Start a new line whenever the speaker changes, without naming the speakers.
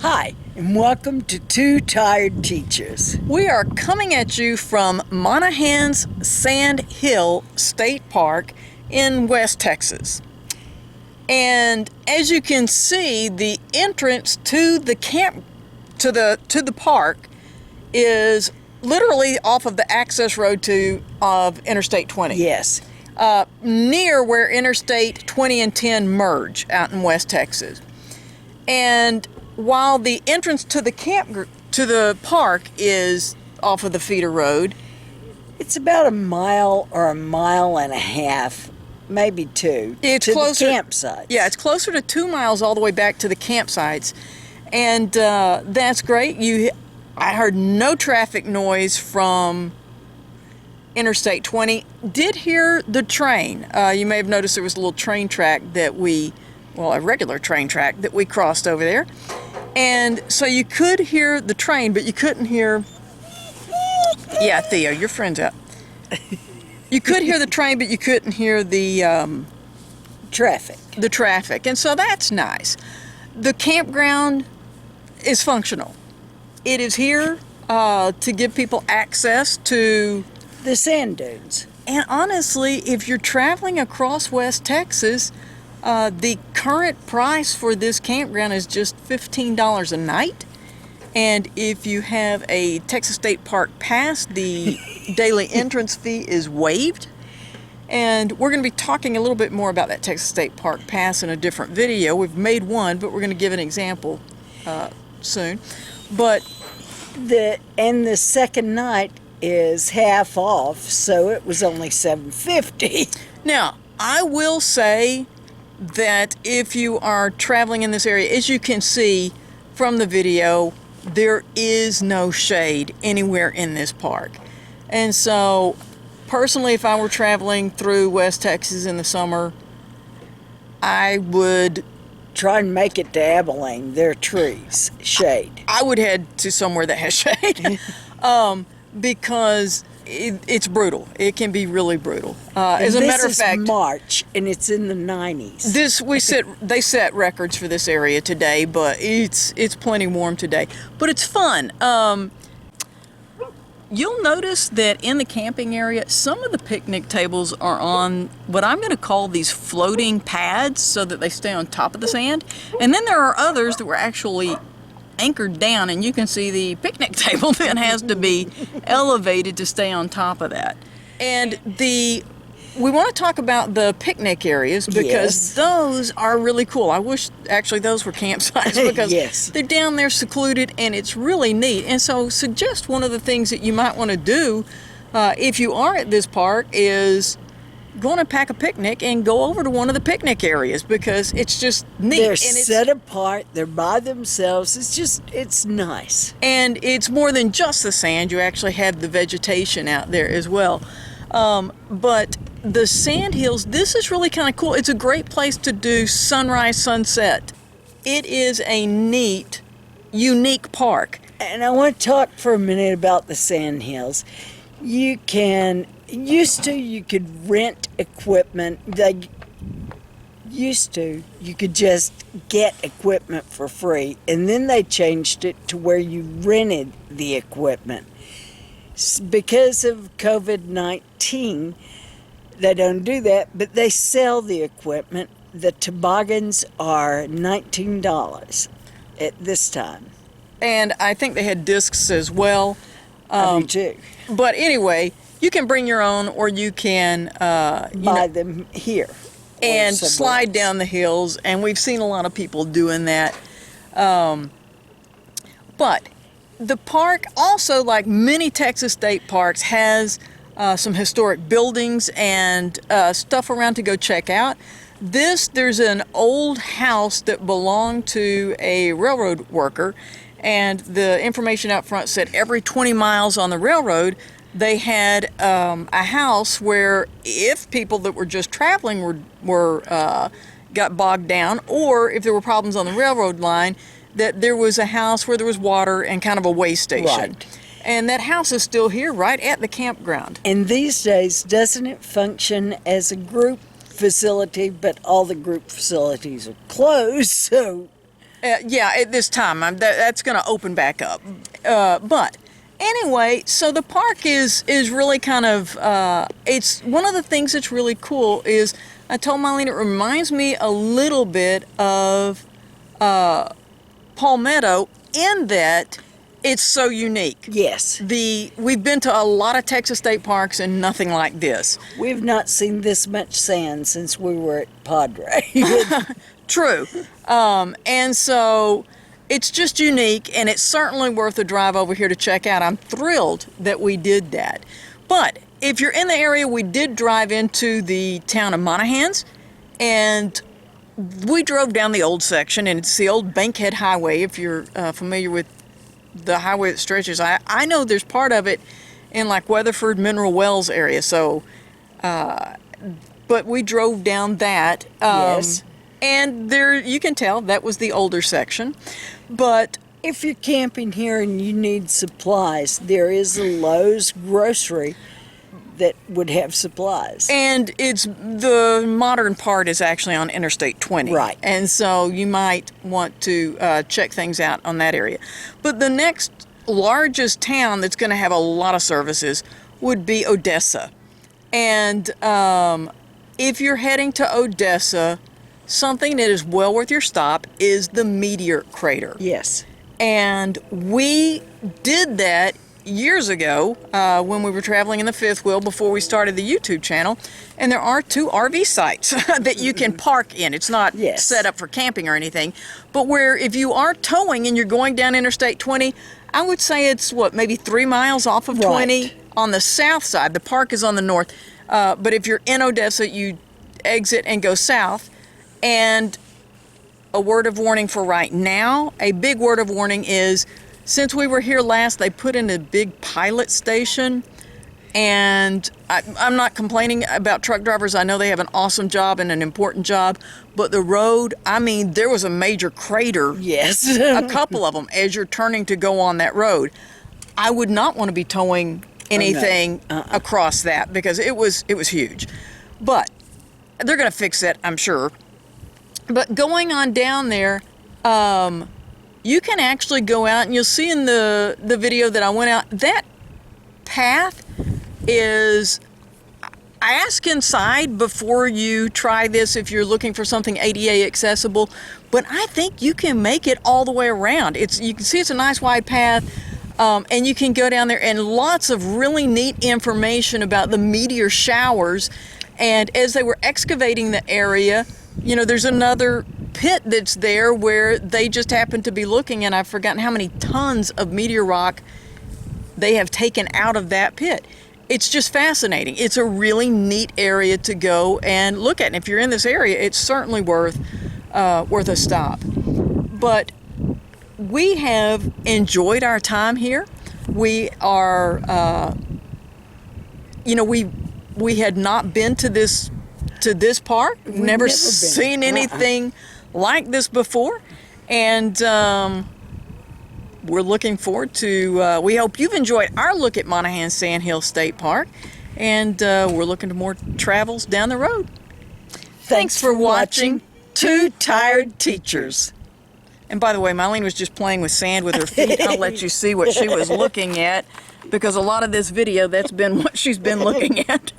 Hi, and welcome to Two Tired Teachers.
We are coming at you from Monahans Sandhills State Park in West Texas. And as you can see, the entrance to the park is literally off of the access road of Interstate 20.
Yes.
Near where Interstate 20 and 10 merge out in West Texas. And while the entrance to the park is off of the feeder road,
it's about a mile or a mile and a half, maybe two,
it's
to
closer,
the campsites.
Yeah, it's closer to 2 miles all the way back to the campsites. And that's great. I heard no traffic noise from Interstate 20. Did hear the train. You may have noticed there was a little train track a regular train track that we crossed over there. And so you could hear the train, but you couldn't hear... Yeah, Theo, your friend's out. You could hear the train, but you couldn't hear the...
traffic.
The traffic. And so that's nice. The campground is functional. It is here to give people access to...
the sand dunes.
And honestly, if you're traveling across West Texas... the current price for this campground is just $15 a night. And if you have a Texas State Park pass, the daily entrance fee is waived. And we're going to be talking a little bit more about that Texas State Park pass in a different video. We've made one, but we're going to give an example soon. But
the second night is half off, so it was only $7.50.
Now, I will say that if you are traveling in this area, as you can see from the video, there is no shade anywhere in this park. And so, personally, if I were traveling through West Texas in the summer, I would
try and make it to Abilene. There are trees, shade.
I would head to somewhere that has shade because it's brutal. It can be really brutal. As a matter of fact,
this is March, and it's in the 90s.
They set records for this area today, but it's plenty warm today. But it's fun. You'll notice that in the camping area, some of the picnic tables are on what I'm going to call these floating pads so that they stay on top of the sand. And then there are others that were actually anchored down, and you can see the picnic table then has to be elevated to stay on top of that. And we want to talk about the picnic areas because those are really cool. I wish actually those were campsites because they're down there secluded and it's really neat. And so suggest one of the things that you might want to do if you are at this park is go on and pack a picnic and go over to one of the picnic areas because it's just neat.
They're set apart. They're by themselves. It's nice.
And it's more than just the sand. You actually have the vegetation out there as well. But the Sandhills, this is really kind of cool. It's a great place to do sunrise, sunset. It is a neat, unique park.
And I want to talk for a minute about the Sandhills. You could rent equipment. You could just get equipment for free, and then they changed it to where you rented the equipment. Because of COVID-19, they don't do that, but they sell the equipment. The toboggans are $19 at this time.
And I think they had discs as well.
I do too.
But anyway, you can bring your own, or you can
buy them here
and slide down the hills. And we've seen a lot of people doing that. But the park also, like many Texas state parks, has some historic buildings and stuff around to go check out. There's an old house that belonged to a railroad worker, and the information out front said every 20 miles on the railroad they had a house where if people that were just traveling got bogged down, or if there were problems on the railroad line, that there was a house where there was water and kind of a way station.
Right.
And that house is still here right at the campground.
And these days, doesn't it function as a group facility, but all the group facilities are closed, so
Yeah, at this time, that's going to open back up. But anyway, so the park is really kind of, it's one of the things that's really cool is, I told Marlene, it reminds me a little bit of Palmetto in that it's so unique.
Yes.
We've been to a lot of Texas state parks and nothing like this.
We've not seen this much sand since we were at Padre.
True. And so it's just unique, and it's certainly worth a drive over here to check out. I'm thrilled that we did that. But if you're in the area, we did drive into the town of Monahans, and we drove down the old section, and it's the old Bankhead Highway, if you're familiar with the highway that stretches. I know there's part of it in like Weatherford, Mineral Wells area, so, but we drove down that.
Yes.
And there, you can tell that was the older section. But
if you're camping here and you need supplies, there is a Lowe's grocery that would have supplies.
And it's the modern part is actually on Interstate 20.
Right.
And so you might want to check things out on that area. But the next largest town that's going to have a lot of services would be Odessa. And if you're heading to Odessa, something that is well worth your stop is the Meteor Crater.
Yes.
And we did that years ago when we were traveling in the fifth wheel before we started the YouTube channel. And there are 2 RV sites that you can park in. It's not set up for camping or anything, but where if you are towing and you're going down Interstate 20, I would say it's maybe 3 miles off of 20 on the south side. The park is on the north. But if you're in Odessa, you exit and go south. And a word of warning for right now, a big word of warning is, since we were here last, they put in a big pilot station, and I'm not complaining about truck drivers. I know they have an awesome job and an important job, but the road, I mean, there was a major crater.
Yes.
A couple of them as you're turning to go on that road. I would not want to be towing anything across that because it was huge. But they're going to fix it, I'm sure. But going on down there, you can actually go out, and you'll see in the video that I went out, that path is, ask inside before you try this if you're looking for something ADA accessible, but I think you can make it all the way around. You can see it's a nice wide path, and you can go down there, and lots of really neat information about the meteor showers. And as they were excavating the area, you know, there's another pit that's there where they just happened to be looking, and I've forgotten how many tons of meteor rock they have taken out of that pit. It's just fascinating. It's a really neat area to go and look at. And if you're in this area, it's certainly worth a stop. But we have enjoyed our time here. We are, we had not been to this park. We've never seen anything like this before, and we're looking forward to, we hope you've enjoyed our look at Monahans Sandhills State Park, and we're looking to more travels down the road. Thanks for watching 2 Tired Teachers. And by the way, Marlene was just playing with sand with her feet. I'll let you see what she was looking at, because a lot of this video, that's been what she's been looking at.